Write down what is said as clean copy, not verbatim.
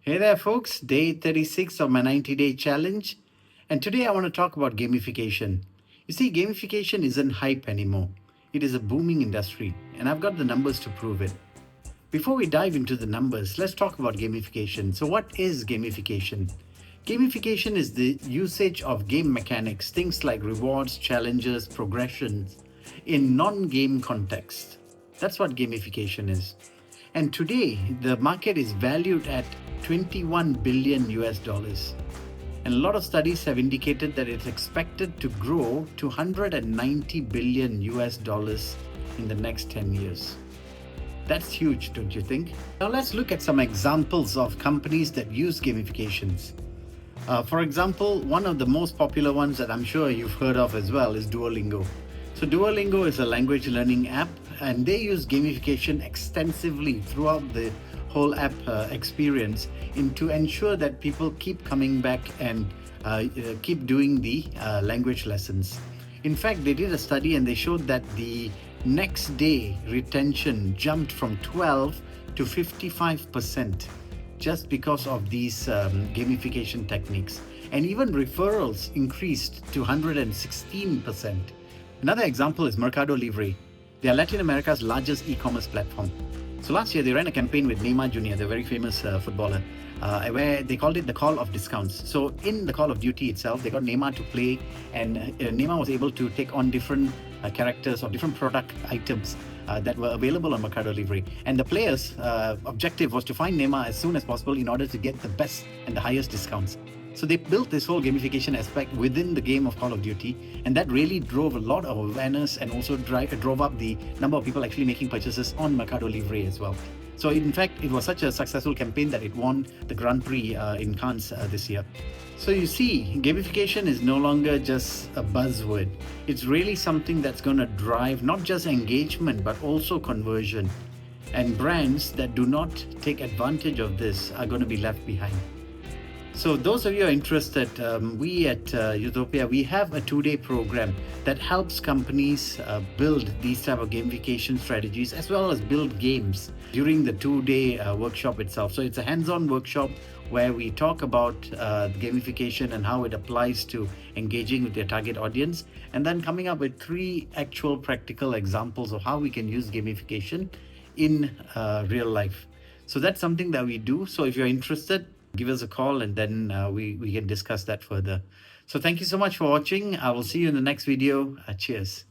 Hey there, folks. Day 36 of my 90-day challenge. And today I want to talk about gamification. You see, gamification isn't hype anymore. It is a booming industry, and I've got the numbers to prove it. Before we dive into the numbers, let's talk about gamification. So, what is gamification? Gamification is the usage of game mechanics, things like rewards, challenges, progressions, in non game context. That's what gamification is. And today, the market is valued at 21 billion US dollars. And a lot of studies have indicated that it's expected to grow to 190 billion US dollars in the next 10 years. That's huge, don't you think? Now let's look at some examples of companies that use gamifications. For example, one of the most popular ones that I'm sure you've heard of as well is Duolingo. So Duolingo is a language learning app, and they use gamification extensively throughout the whole app experience to ensure that people keep coming back and keep doing the language lessons. In fact, they did a study and they showed that the next day retention jumped from 12 to 55% just because of these gamification techniques. And even referrals increased to 116%. Another example is Mercado Libre. They are Latin America's largest e-commerce platform. So last year, they ran a campaign with Neymar Jr., the very famous footballer, where they called it the Call of Discounts. So in the Call of Duty itself, they got Neymar to play, and Neymar was able to take on different characters or different product items that were available on Mercado Libre. And the players' objective was to find Neymar as soon as possible in order to get the best and the highest discounts. So they built this whole gamification aspect within the game of Call of Duty, and that really drove a lot of awareness and also drove up the number of people actually making purchases on Mercado Libre as well. So in fact, it was such a successful campaign that it won the Grand Prix in Cannes this year. So you see, gamification is no longer just a buzzword. It's really something that's going to drive not just engagement, but also conversion. And brands that do not take advantage of this are going to be left behind. So those of you who are interested, we at Youthopia, we have a 2-day program that helps companies build these type of gamification strategies as well as build games during the 2-day workshop itself. So it's a hands-on workshop where we talk about gamification and how it applies to engaging with your target audience, and then coming up with 3 actual practical examples of how we can use gamification in real life. So that's something that we do. So if you're interested, give us a call and then we can discuss that further. So thank you so much for watching. I will see you in the next video. Cheers.